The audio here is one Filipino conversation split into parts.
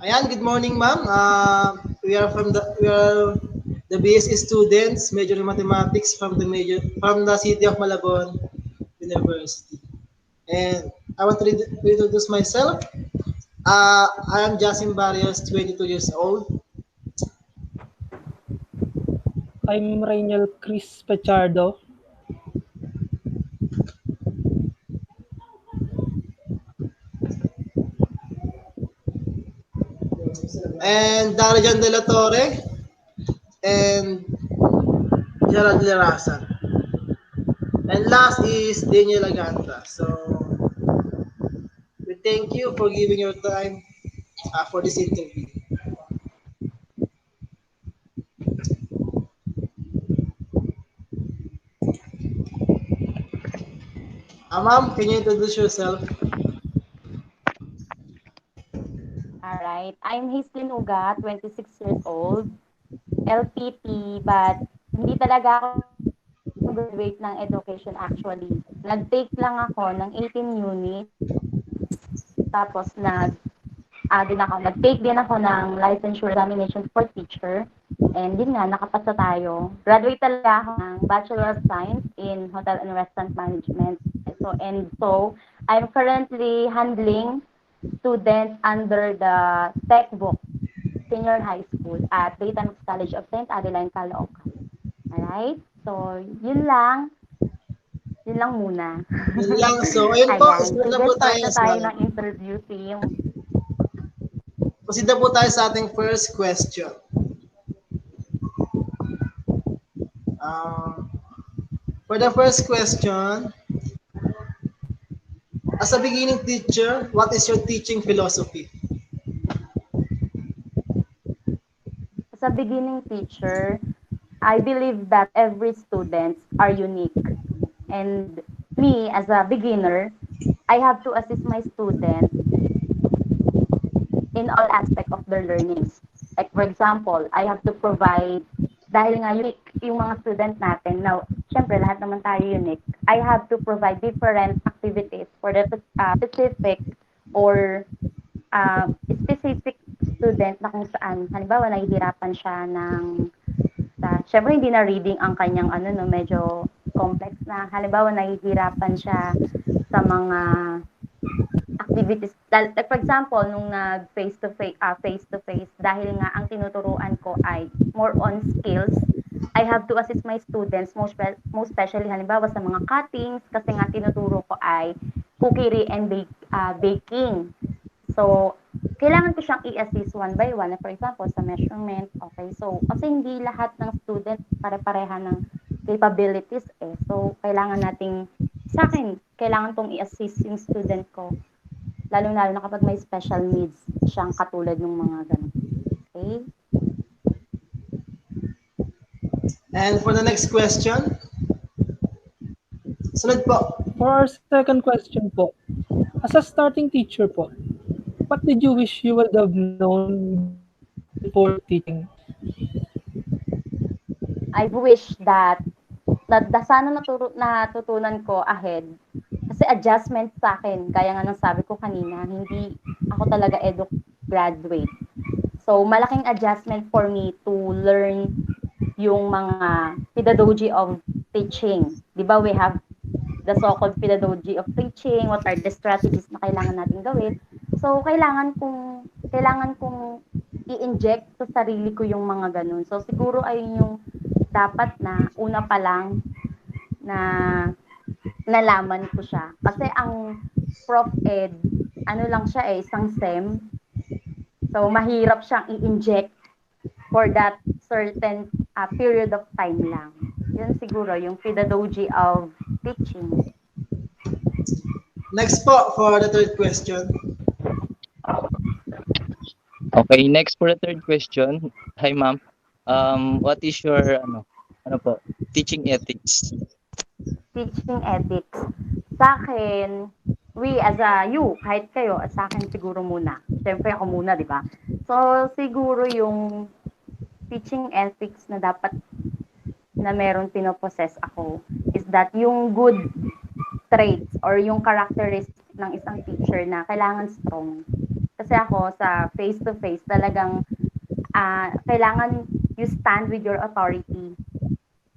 Ayan, good morning, ma'am. We are the BSc students, major in mathematics from the city of Malabon University. And I want to introduce myself. I am Jasim Barrios, 22 years old. I'm Rainiel Chris Pachardo. And Darajan de la Torre and Gerald Lerasan. And last is Daniel Aganta. So we thank you for giving your time for this interview. Ma'am, can you introduce yourself? All right. I'm Hazelyn Uga, 26 years old, LPT, but hindi talaga ako graduate ng education actually. Nag-take lang ako ng 18 units, tapos nag-take din ako ng licensure examination for teacher. And yun nga, nakapasa tayo. Graduate talaga ako ng Bachelor of Science in Hotel and Restaurant Management. So I'm currently handling students under the Tech Book Senior High School at Dayton College of St. Adeline, Caloocan. Alright? So, yun lang muna. Yun lang. So, ayun po. Ayan. Start na Sige, po start tayo na sa tayo ng interview team. Proceed na po tayo sa ating first question. Um, for the first question, as a beginning teacher, what is your teaching philosophy? As a beginning teacher, I believe that every students are unique. And me, as a beginner, I have to assist my student in all aspect of their learnings. Like for example, I have to provide, dahil nga unique yung mga student natin, now, syempre lahat naman tayo unique, I have to provide different activities for the specific or specific student na kung saan, halimbawa, nahihirapan siya syempre hindi na reading ang kanyang medyo complex na. Halimbawa, nahihirapan siya sa mga activities. Like for example, nung nag face to face, dahil nga ang tinuturuan ko ay more on skills, I have to assist my students, most especially halimbawa sa mga cuttings, kasi nga tinuturo ko ay cookery and baking. So, kailangan ko siyang i-assist one by one. For example, sa measurement, okay. So, kasi hindi lahat ng student pare-pareha ng capabilities eh. So, kailangan nating, sa akin, kailangan tong i-assist yung student ko. Lalo-lalo na kapag may special needs siyang katulad ng mga ganun. Okay? And for the next question, sunod po. For our second question po, as a starting teacher po, what did you wish you would have known before teaching? I wish that sana natutunan ko ahead. Kasi adjustment sa akin, gaya nga ng sabi ko kanina, hindi ako talaga edu graduate. So, malaking adjustment for me to learn yung mga pedagogy of teaching. Di ba, we have the so-called pedagogy of teaching, what are the strategies na kailangan natin gawin. So, kailangan kong i-inject sa sarili ko yung mga ganun. So, siguro ay yung dapat na una pa lang na nalaman ko siya. Kasi ang Prof Ed, ano lang siya isang SEM. So, mahirap siyang i-inject for that certain period of time lang. Yun siguro, yung pedagogy of teaching. Next po for the third question. Okay, next for the third question. Hi, ma'am. What is your teaching ethics? Teaching ethics. Sa akin, kahit kayo, at sa akin siguro muna. Siyempre ako muna, di ba? So, siguro yung teaching ethics na dapat na meron pinopossess ako is that yung good traits or yung characteristics ng isang teacher na kailangan strong. Kasi ako sa face-to-face talagang kailangan you stand with your authority.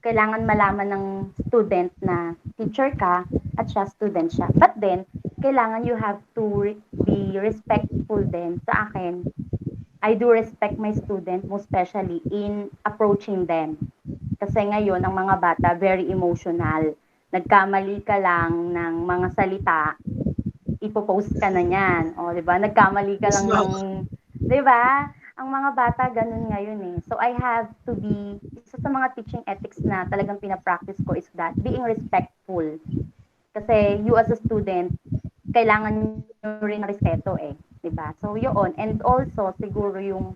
Kailangan malaman ng student na teacher ka at siya student siya. But then, kailangan you have to be respectful din sa akin. I do respect my student, most especially in approaching them. Kasi ngayon, ang mga bata, very emotional. Nagkamali ka lang ng mga salita, ipopost ka na niyan. O, di ba? Nagkamali ka Yes, lang ma'am. ng, di ba? Ang mga bata, ganun ngayon eh. So, I have to be, isa sa mga teaching ethics na talagang pinapractice ko is that, being respectful. Kasi you as a student, kailangan nyo rin ng respeto eh. Diba? So, yun. And also, siguro yung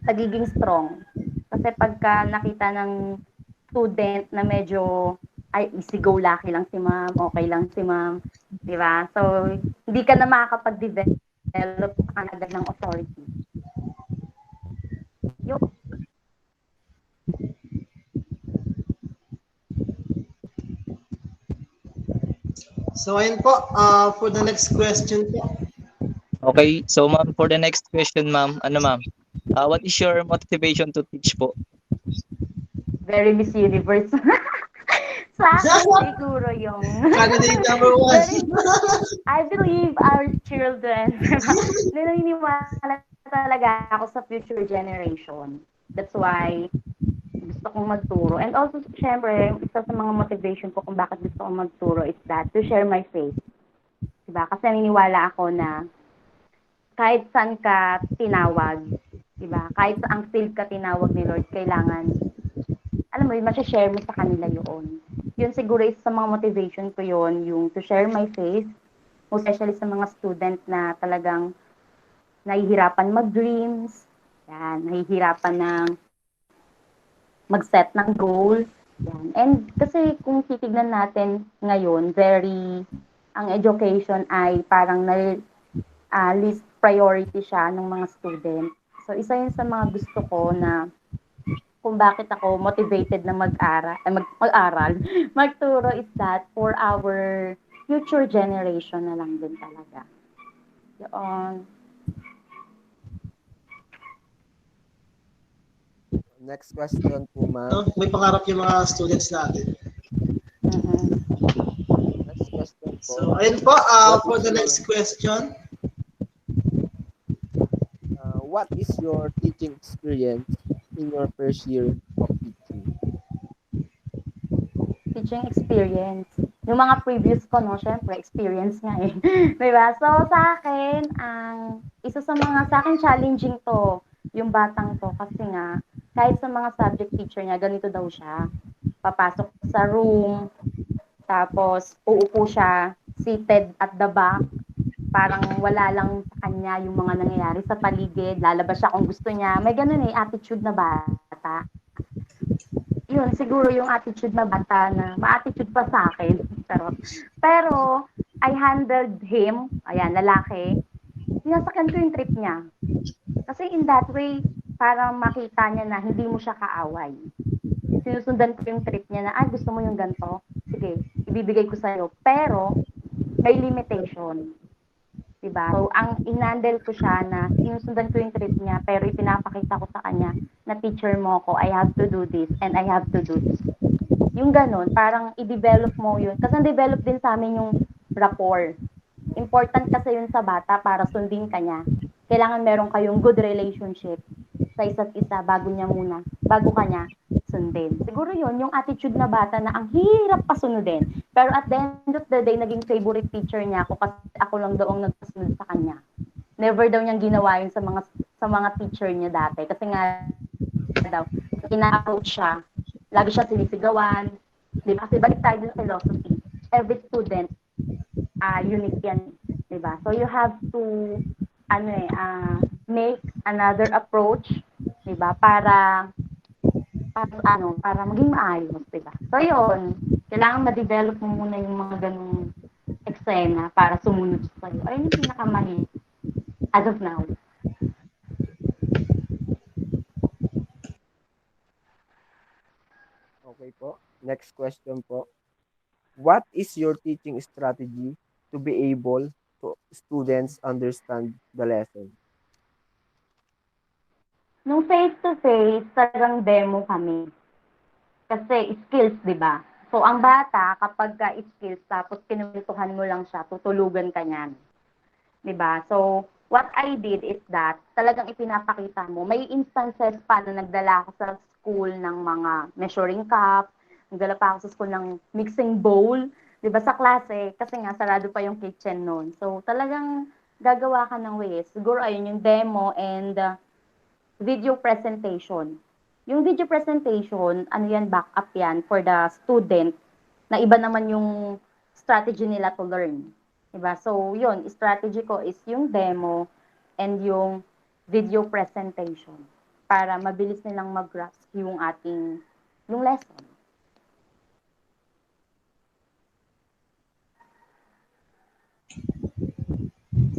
pagiging strong. Kasi pagka nakita ng student na medyo, ay, easy go lucky lang si ma'am, okay lang si ma'am. Diba? So, hindi ka na makakapag-develop agad ng authority. Yun. So, ayun po, for the next question po. Okay, so ma'am, for the next question, ma'am, ma'am? What is your motivation to teach po? Very Miss Universe. Sa akin, siguro yung... Candidate number 1. Very, I believe our children, naniniwala talaga ako sa future generation. That's why gusto kong magturo. And also, syempre, isa sa mga motivation ko kung bakit gusto kong magturo is that to share my faith. Diba? Kasi naniniwala ako na kahit saan ka tinawag, diba? Kahit saang field ka tinawag ni Lord, kailangan, alam mo, share mo sa kanila yun. Yun siguro is sa mga motivation ko yun, yung to share my faith, especially sa mga student na talagang nahihirapan mag-dreams, yan, nahihirapan ng mag-set ng goal. Yan. And kasi kung titignan natin ngayon, ang education ay parang list priority siya ng mga student. So, isa yun sa mga gusto ko na kung bakit ako motivated na mag-aral, magturo is that for our future generation na lang din talaga. Yun. Next question po, ma'am. No? May pangarap yung mga students natin. Next question po. So, ayun po, for the next question. What is your teaching experience in your first year of teaching? Teaching experience. Yung mga previous ko, no, syempre, experience nga eh. Diba? So, sa akin, isa sa akin challenging to, yung batang to, kasi nga, kahit sa mga subject teacher niya, ganito daw siya. Papasok sa room, tapos uupo siya, seated at the back, parang wala lang sa kanya yung mga nangyayari sa paligid, lalabas siya kung gusto niya. May ganun attitude na bata. Yun, siguro yung attitude na bata na ma-attitude pa sa akin. Pero, I handled him, ayan, lalaki, sinasakyan ko yung trip niya. Kasi in that way, para makita niya na hindi mo siya kaaway. Sinusundan ko yung trip niya na, gusto mo yung ganito? Sige, ibibigay ko sa'yo. Pero, may limitation. Diba? So, ang inandel ko siya na sinusundan ko yung trip niya, pero ipinapakita ko sa kanya na teacher mo ako, I have to do this, and I have to do this. Yung ganun, parang i-develop mo yun. Kasi na-develop din sa amin yung rapport. Important kasi yun sa bata para sundin ka niya. Kailangan meron kayong good relationship sa isa't isa bago ka niya sundin. Siguro yun, yung attitude na bata na ang hirap pasunodin. Pero at the end of the day, naging favorite teacher niya ako kasi ako lang daw ang nagpasunod sa kanya. Never daw niyang ginawa yun sa mga teacher niya dati. Kasi nga daw, ina-approach siya. Lagi siya sinisigawan. Diba? Kasi balik tayo sa philosophy. Every student, unique yan. Diba? So you have to make another approach, diba? Para maging maayos, diba? So yun, kailangan ma-develop mo muna yung mga ganung eksena para sumunod sa'yo. Ayun yung pinakamahirap as of now. Okay po. Next question po. What is your teaching strategy to be able to students understand the lesson? Nung face-to-face, talagang demo kami. Kasi skills, di ba? So, ang bata, kapag ka skills, tapos kinultuhan mo lang siya, tutulugan ka niyan. Di ba? So, what I did is that, talagang ipinapakita mo. May instances pa na nagdala ako sa school ng mga measuring cup, nagdala pa ako sa school ng mixing bowl, di ba, sa klase, kasi nga, sarado pa yung kitchen noon. So, talagang gagawa ka ng ways. Siguro, ayun yung demo and video presentation. Yung video presentation, ano yan, backup yan for the student na iba naman yung strategy nila to learn. Diba? So, yun, strategy ko is yung demo and yung video presentation para mabilis nilang mag-grasp yung yung lesson.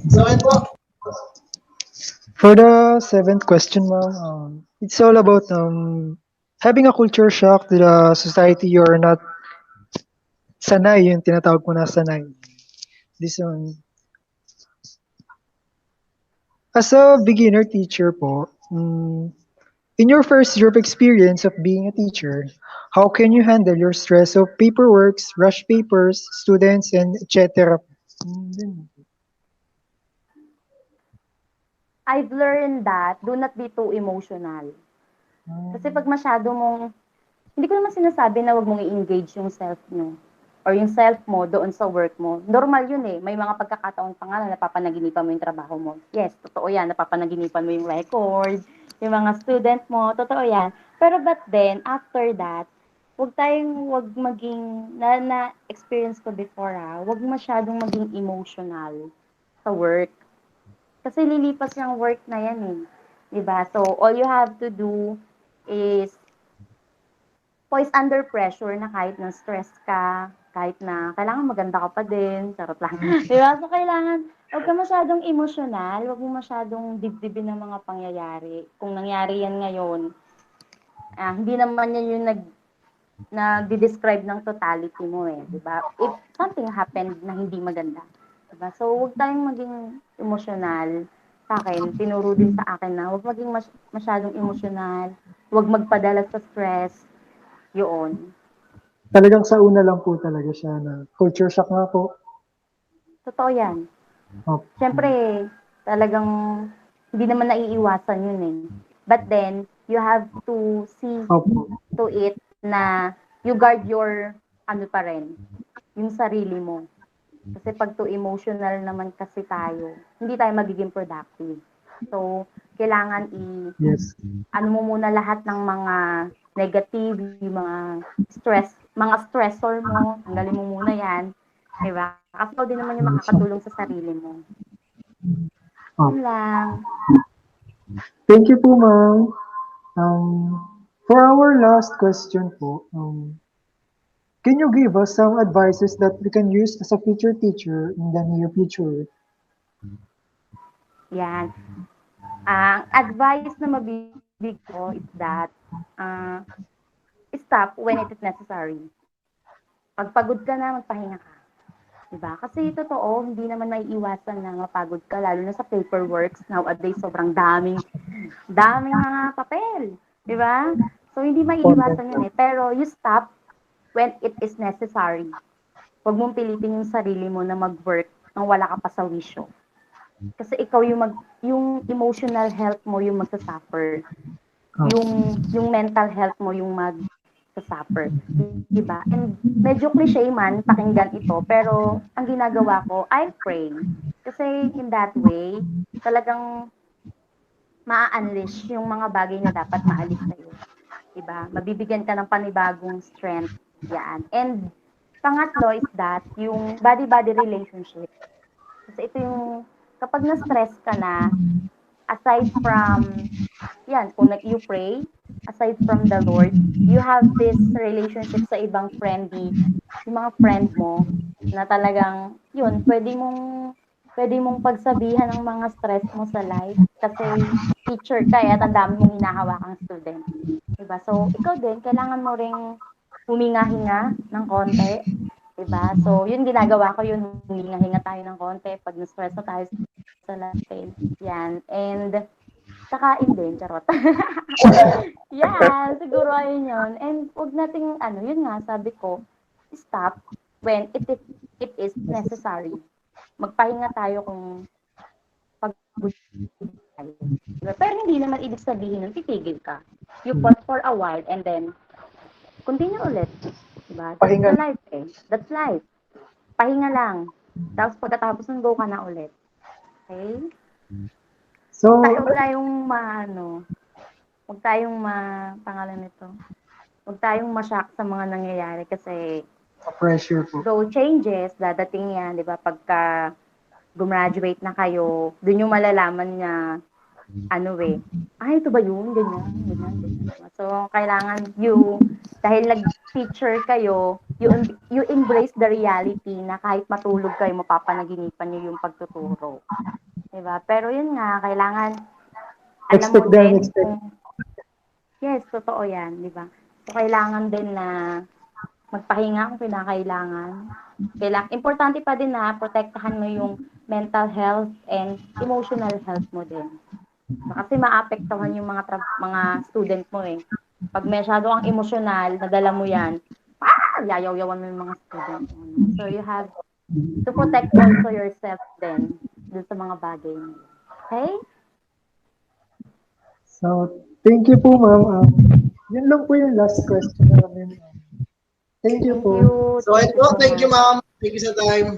So, ayun po. For the seventh question, ma'am, it's all about having a culture shock to the society you're not sanay, yung tinatawag ko na sanay. This one. As a beginner teacher po, in your first year of experience of being a teacher, how can you handle your stress of paperwork, rush papers, students, and etc.? I've learned that do not be too emotional. Kasi pag masyado mong, hindi ko naman sinasabi na wag mong i-engage yung self nyo or yung self mo doon sa work mo. Normal yun eh. May mga pagkakataon pa nga na napapanaginipan mo yung trabaho mo. Yes, totoo yan. Napapanaginipan mo yung record, yung mga student mo. Totoo yan. Pero but then, after that, wag maging, na-experience ko before wag masyadong maging emotional sa work. Kasi lilipas yung work na yan eh. Diba? So, all you have to do is poise under pressure na kahit na stress ka, kahit na kailangan maganda ka pa din, charot lang. Diba? So, kailangan, huwag ka masyadong emotional, huwag mo masyadong dibdibin ng mga pangyayari. Kung nangyari yan ngayon, hindi naman yan yung nag-describe ng totality mo eh. Diba? If something happened na hindi maganda, diba? So, huwag tayong maging emotional. Sa akin, tinuro din sa akin na huwag maging masyadong emotional, huwag magpadala sa stress, yun. Talagang sa una lang po talaga siya na culture shock nga po. Totoo yan. Oh. Siyempre, talagang hindi naman naiiwasan yun eh. But then, you have to see to it na you guard your, pa rin, yung sarili mo. Kasi pag too emotional naman kasi tayo, hindi tayo magiging productive. So, kailangan ano mo muna lahat ng mga negative, yung mga stressor mo, tanggalin mo muna yan. Diba? Kasi din naman yung makakatulong sa sarili mo. Yun lang. Thank you po, ma'am. For our last question po, can you give us some advices that we can use as a future teacher in the near future? Yan. Ang advice na mabibig ko is that stop when it is necessary. Pag pagod ka na, magpahinga ka. Diba? Kasi totoo, hindi naman maiiwasan na mapagod ka, lalo na sa paperwork. Nowadays, sobrang daming mga papel. Diba? So, hindi maiiwasan yun eh. Pero you stop when it is necessary. Huwag mong pilitin yung sarili mo na mag-work nang wala ka pa sa wisyo. Kasi ikaw yung emotional health mo yung magsasuffer. Yung mental health mo yung magsasuffer. Diba? And medyo cliche man pakinggan ito, pero ang ginagawa ko, I pray. Kasi in that way, talagang maa-unleash yung mga bagay na dapat maalis sa'yo. Diba? Mabibigyan ka ng panibagong strength. Yan. And pangatlo is that yung body-body relationship. Kasi ito yung kapag na-stress ka na, aside from kung you pray, aside from the Lord, you have this relationship sa ibang yung mga friend mo na talagang pwede mong pagsabihan ng mga stress mo sa life kasi teacher ka at ang dami mong hinahawakang student. Diba? So, ikaw din, kailangan mo ring huminga-hinga ng konti Diba? So, yun ginagawa ko yun, huminga-hinga tayo ng konti pag na-stress na tayo sa natin. Yan. And, kakain din, charot. Yan, siguro ayun yun. And, huwag nating, yun nga, sabi ko, stop when it is necessary. Magpahinga tayo kung pagod tayo. Diba? Pero hindi naman ibig sabihin nun, titigil ka. You pause for a while and then, continue ulit. Diba? That's Pahinga. the life eh. That's life. Pahinga lang. Tapos pagkatapos ng go ka na ulit. Okay? So, Huwag tayong huwag tayong pangalan nito. Huwag tayong ma-shock sa mga nangyayari kasi pressure po. those changes, dadating yan, di ba? Pagka gumraduate na kayo, dun yung malalaman niya, ito ba yun? Ganyan. So, kailangan dahil nag-teacher kayo, you embrace the reality na kahit matulog kayo, mapapanaginipan niyo yung pagtuturo. Diba? Pero yun nga, kailangan, alam mo din kung, yes, totoo yan, diba? So, kailangan din na magpahinga kung kinakailangan. Importante pa din na protektahan mo yung mental health and emotional health mo din. Kasi maapektuhan yung mga student mo eh. Pag masyado kang emosyonal, nadala mo yan, yayaw-yawan mo yung mga student mo. So you have to protect also yourself then dun sa mga bagay mo. Okay? So, thank you po, ma'am. Yun lang po yung last question namin. Thank you po. So, ayun po. Thank you, ma'am. Thank you sa time.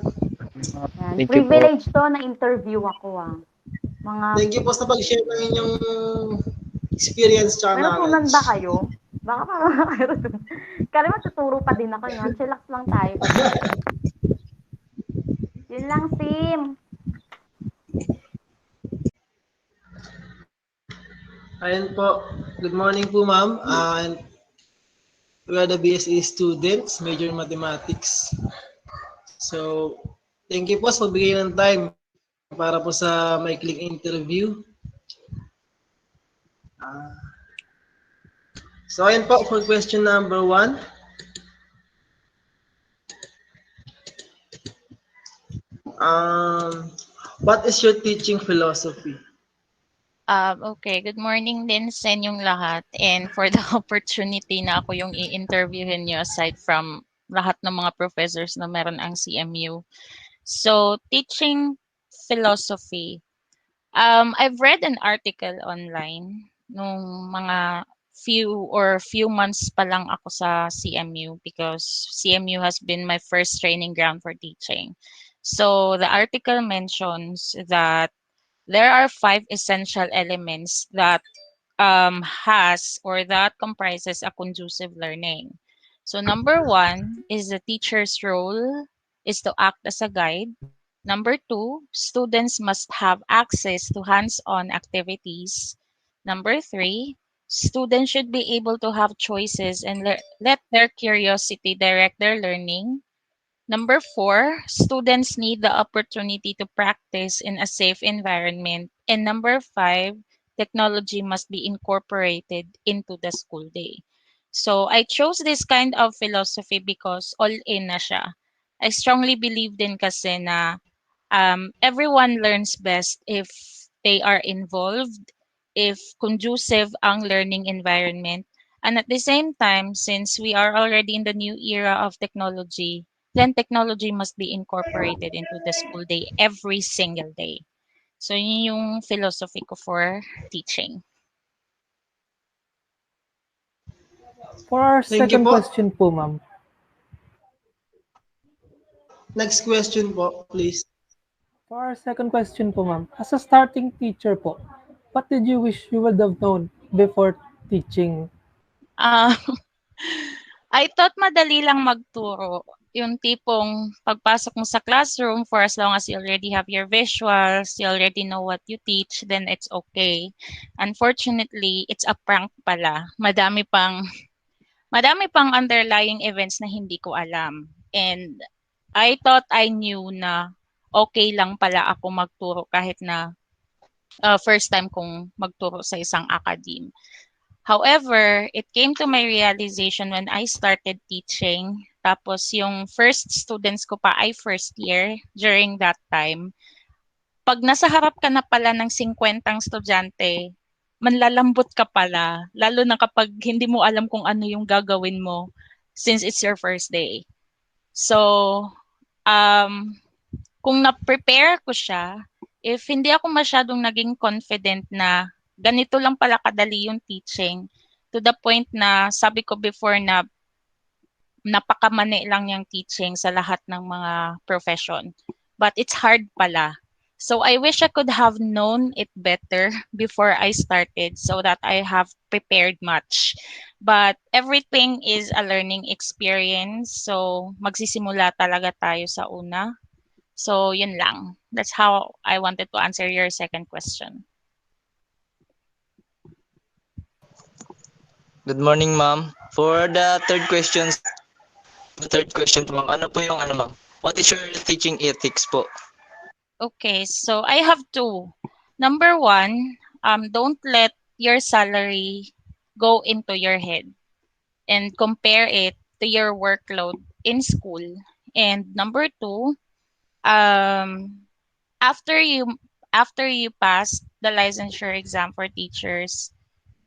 Thank you po. Privilege to na interview ako Thank you po sa pag-share ng inyong experience tsaka Pero tunan knowledge. ba kayo? Baka parang kayo. Kaya matuturo pa din ako yun. Chillax lang tayo. Yun lang, Sim. Ayun po. Good morning po, ma'am. And we are the BSE students, major in mathematics. So, thank you po sa pagbigay ng time para po sa maikling interview. So, ayun po for question number 1. What is your teaching philosophy? Okay, good morning din sa inyong lahat and for the opportunity na ako yung i-interviewin nyo aside from lahat ng mga professors na meron ang CMU. So, teaching philosophy. I've read an article online nung mga few months pa lang ako sa CMU because CMU has been my first training ground for teaching. So, the article mentions that there are 5 essential elements that has or that comprises a conducive learning. So number 1 is the teacher's role is to act as a guide. Number 2, students must have access to hands-on activities. Number 3, students should be able to have choices and let their curiosity direct their learning. Number 4, students need the opportunity to practice in a safe environment. And number 5, technology must be incorporated into the school day. So I chose this kind of philosophy because all in na siya. I strongly believe din kasi na everyone learns best if they are involved, if conducive ang learning environment. And at the same time, since we are already in the new era of technology, then technology must be incorporated into the school day every single day. So yun yung philosophy ko for teaching. For our Thank you second po. question po, ma'am. Next question po, please. For our second question po, ma'am. As a starting teacher po, what did you wish you would have known before teaching? I thought madali lang magturo. Yung tipong pagpasok mo sa classroom, for as long as you already have your visuals, you already know what you teach, then it's okay. Unfortunately, it's a prank pala. Madami pang underlying events na hindi ko alam. And I thought I knew na okay lang pala ako magturo kahit na first time kong magturo sa isang academe. However, it came to my realization when I started teaching, Tapos yung first students ko pa ay first year during that time. Pag nasa harap ka na pala ng 50 estudyante, manlalambot ka pala. Lalo na kapag hindi mo alam kung ano yung gagawin mo since it's your first day. So, kung na-prepare ko siya, if hindi ako masyadong naging confident na ganito lang pala kadali yung teaching, to the point na sabi ko before na napakamani lang yung teaching sa lahat ng mga profession. But it's hard pala. So I wish I could have known it better before I started so that I have prepared much. But everything is a learning experience. So magsisimula talaga tayo sa una. So yun lang. That's how I wanted to answer your second question. Good morning, ma'am. For the third question po, ma'am, ano po yung ma'am? What is your teaching ethics po? Okay, so I have two. Number one, don't let your salary go into your head and compare it to your workload in school. And number two, after you pass the licensure exam for teachers,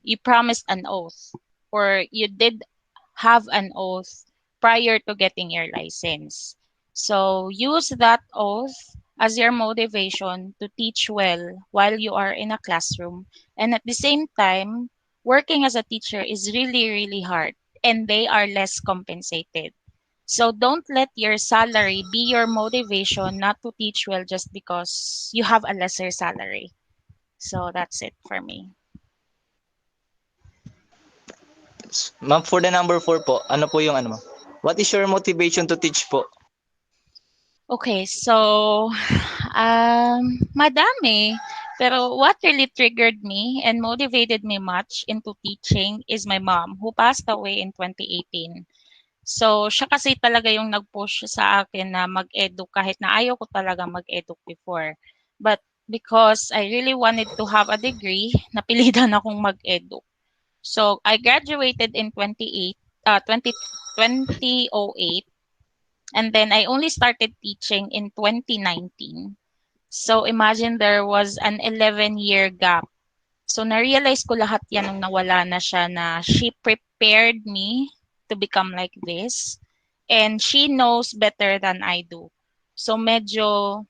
you promised an oath or you did have an oath prior to getting your license. So use that oath as your motivation to teach well while you are in a classroom. And at the same time, working as a teacher is really, really hard and they are less compensated. So don't let your salary be your motivation not to teach well just because you have a lesser salary. So that's it for me. Ma'am, for the number 4 po, ano po yung ma'am? What is your motivation to teach po? Okay, so madami. Pero what really triggered me and motivated me much into teaching is my mom who passed away in 2018. So siya kasi talaga yung nag-push sa akin na mag-edu kahit na ayaw ko talaga mag-edu before. But because I really wanted to have a degree, napilitan akong mag-edu. So I graduated in 2008. And then I only started teaching in 2019. So imagine there was an 11-year gap. So na-realize ko lahat yan nung nawala na siya na she prepared me to become like this. And she knows better than I do. So medyo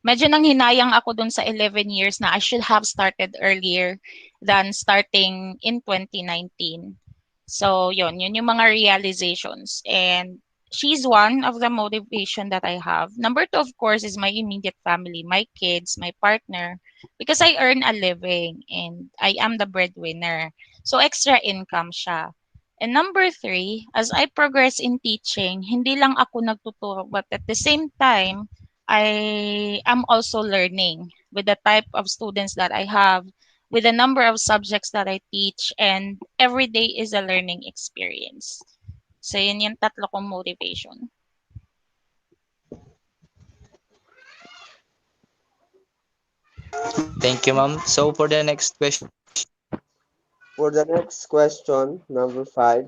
nanghinayang ako dun sa 11 years na I should have started earlier than starting in 2019. So, yun yung mga realizations. And she's one of the motivation that I have. Number two, of course, is my immediate family, my kids, my partner, because I earn a living and I am the breadwinner. So, extra income siya. And number three, as I progress in teaching, hindi lang ako nagtuturo, but at the same time, I am also learning with the type of students that I have, with the number of subjects that I teach, and every day is a learning experience. So yun yung tatlo kong motivation. Thank you, ma'am. So for the next question, For the next question, number 5,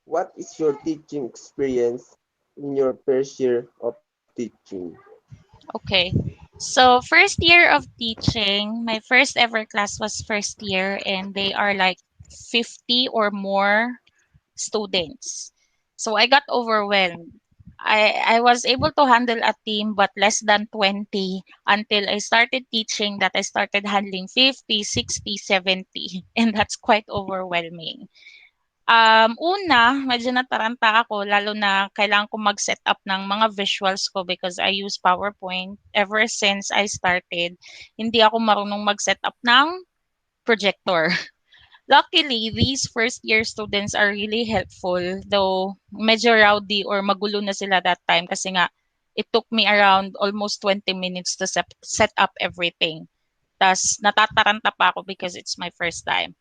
what is your teaching experience in your first year of teaching? Okay. So first year of teaching, my first ever class was first year and they are like 50 or more students. So I got overwhelmed. I was able to handle a team but less than 20 until I started teaching that I started handling 50, 60, 70 and that's quite overwhelming. Una, medyo nataranta ako lalo na kailangan ko mag-set up ng mga visuals ko because I use PowerPoint. Ever since I started, hindi ako marunong mag-set up ng projector. Luckily, these first year students are really helpful, though medyo rowdy or magulo na sila that time kasi nga it took me around almost 20 minutes to set up everything. Tas natataranta pa ako because it's my first time.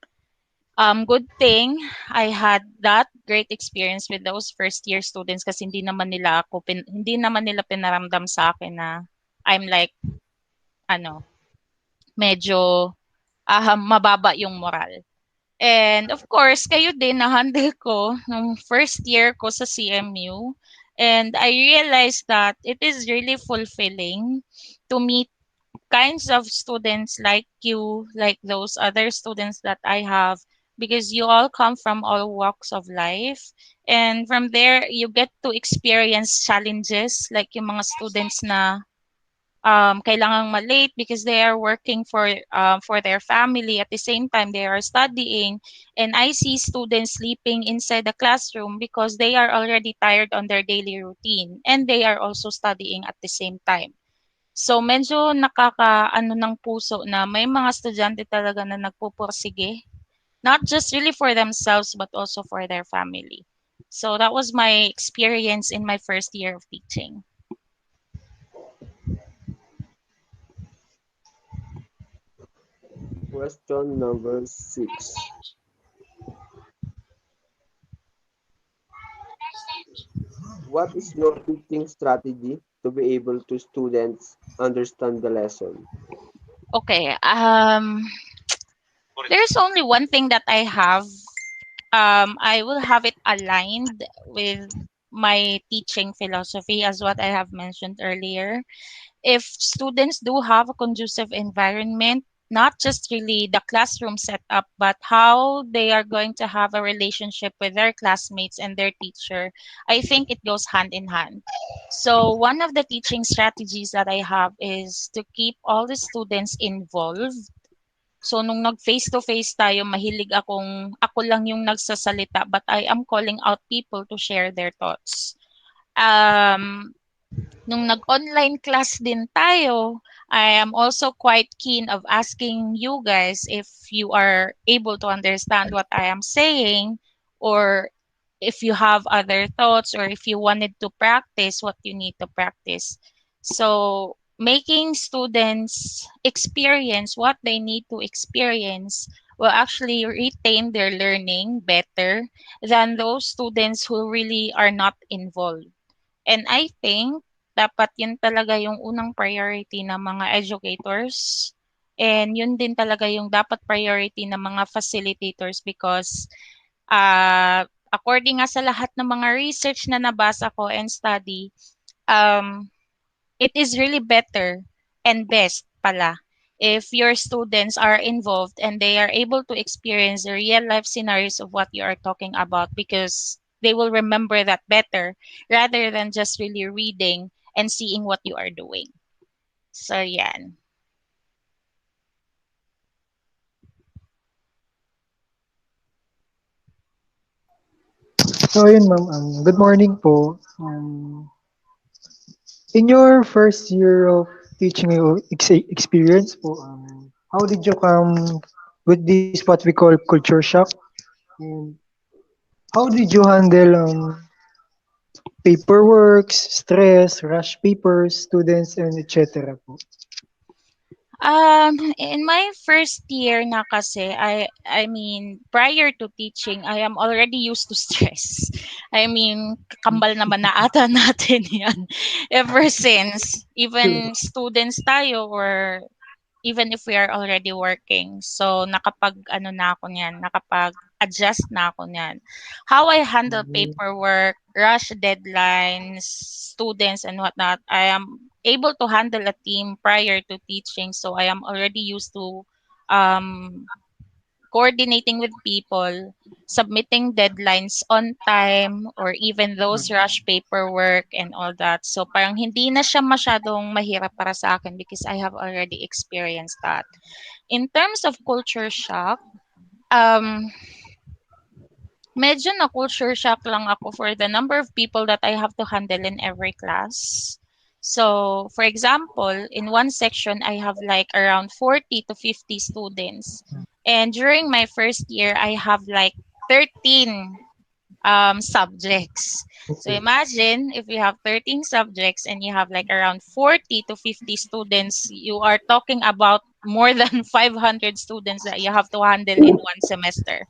Good thing I had that great experience with those first year students kasi hindi naman nila pinaramdam sa akin na I'm like medyo mababa yung moral. And of course, kayo din na-handle ko nung first year ko sa CMU. And I realized that it is really fulfilling to meet kinds of students like you, like those other students that I have, because you all come from all walks of life. And from there, you get to experience challenges like yung mga students na kailangang malate because they are working for their family at the same time they are studying, and I see students sleeping inside the classroom because they are already tired on their daily routine and they are also studying at the same time. So medyo nakakaano ng puso na may mga estudyante talaga na nagpupursige, not just really for themselves but also for their family. So that was my experience in my first year of teaching. Question number 6. What is your teaching strategy to be able to students understand the lesson? Okay, there's only one thing that I have. I will have it aligned with my teaching philosophy as what I have mentioned earlier. If students do have a conducive environment, not just really the classroom setup, but how they are going to have a relationship with their classmates and their teacher, I think it goes hand in hand. So one of the teaching strategies that I have is to keep all the students involved. So nung nag face to face tayo, mahilig ako lang yung nagsasalita, but I am calling out people to share their thoughts. Nung nag-online class din tayo, I am also quite keen of asking you guys if you are able to understand what I am saying, or if you have other thoughts, or if you wanted to practice what you need to practice. So making students experience what they need to experience will actually retain their learning better than those students who really are not involved. And I think dapat yun talaga yung unang priority ng mga educators. And yun din talaga yung dapat priority ng mga facilitators because according nga sa lahat ng mga research na nabasa ko and study, um, it is really better and best pala if your students are involved and they are able to experience the real life scenarios of what you are talking about, because they will remember that better rather than just really reading and seeing what you are doing. So yan. So yun ma'am, good morning po. In your first year of teaching experience po, how did you come with this what we call culture shock? And how did you handle paperwork, stress, rush papers, students, and etc. po? In my first year na kasi, I mean, prior to teaching, I am already used to stress. I mean, kambal naman na ata natin yan. Ever since, even students tayo or even if we are already working. So, nakapag-adjust na ako niyan. How I handle paperwork, rush deadlines, students and whatnot, I am able to handle a team prior to teaching. So, I am already used to um, coordinating with people, submitting deadlines on time, or even those rush paperwork and all that. So parang hindi na siya masyadong mahirap para sa akin because I have already experienced that. In terms of culture shock, um, medyo na culture shock lang ako for the number of people that I have to handle in every class. So, for example, in one section, I have like around 40 to 50 students. And during my first year, I have like 13 subjects. So imagine if you have 13 subjects and you have like around 40 to 50 students, you are talking about more than 500 students that you have to handle in one semester.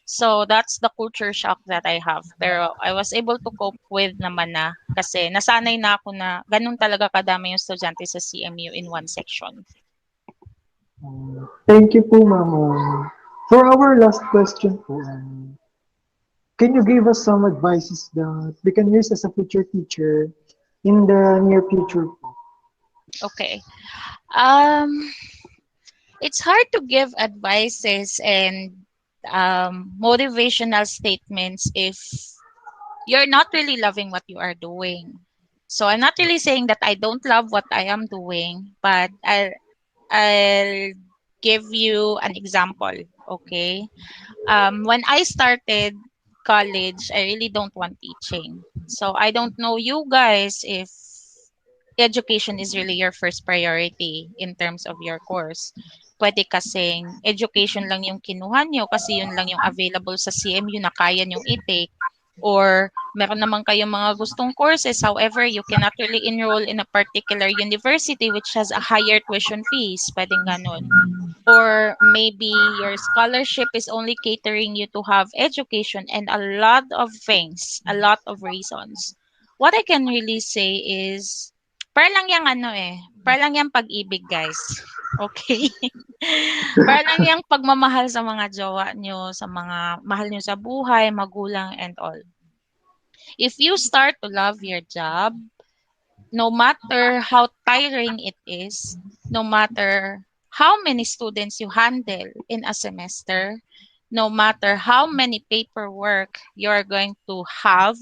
So that's the culture shock that I have. Pero I was able to cope with naman na kasi nasanay na ako na ganun talaga kadami yung estudyante sa CMU in one section. Thank you po ma'am. For our last question po, can you give us some advices that we can use as a future teacher in the near future po? Okay. It's hard to give advices and motivational statements if you're not really loving what you are doing. So I'm not really saying that I don't love what I am doing, but I'll give you an example. Okay. When I started college, I really don't want teaching. So I don't know you guys if education is really your first priority in terms of your course. Pwede kasing education lang yung kinuha nyo kasi yun lang yung available sa CMU na kaya nyong i-take. Or meron naman kayong mga gustong courses, however, you cannot really enroll in a particular university which has a higher tuition fees. Pwedeng ganun. Or maybe your scholarship is only catering you to have education and a lot of things, a lot of reasons. What I can really say is, para lang yung para lang yung pag-ibig, guys. Okay? Para lang yung pagmamahal sa mga jowa nyo, sa mga mahal nyo sa buhay, magulang, and all. If you start to love your job, no matter how tiring it is, no matter how many students you handle in a semester, no matter how many paperwork you're going to have,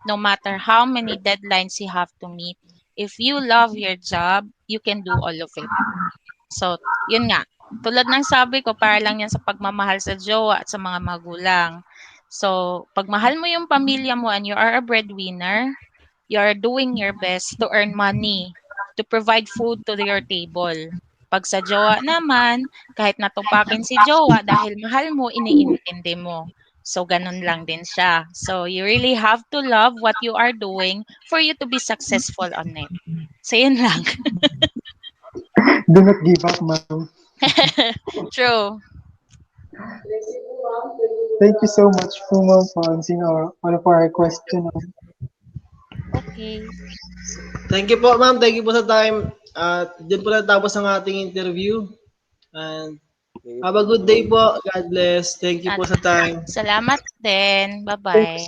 no matter how many deadlines you have to meet, if you love your job, you can do all of it. So, yun nga. Tulad ng sabi ko, para lang yan sa pagmamahal sa jowa at sa mga magulang. So, pag mahal mo yung pamilya mo and you are a breadwinner, you are doing your best to earn money, to provide food to your table. Pag sa jowa naman, kahit natupakin si jowa dahil mahal mo, iniintindi mo. So, ganun lang din siya. So, you really have to love what you are doing for you to be successful on it. So, yun lang. Do not give up, ma'am. True. Thank you so much po, ma'am, for answering all of our questions. Okay. Thank you po, ma'am. Thank you po sa time. At dyan po natapos ang ating interview. And have a good day po. God bless. Thank you po sa time. Salamat din. Bye-bye.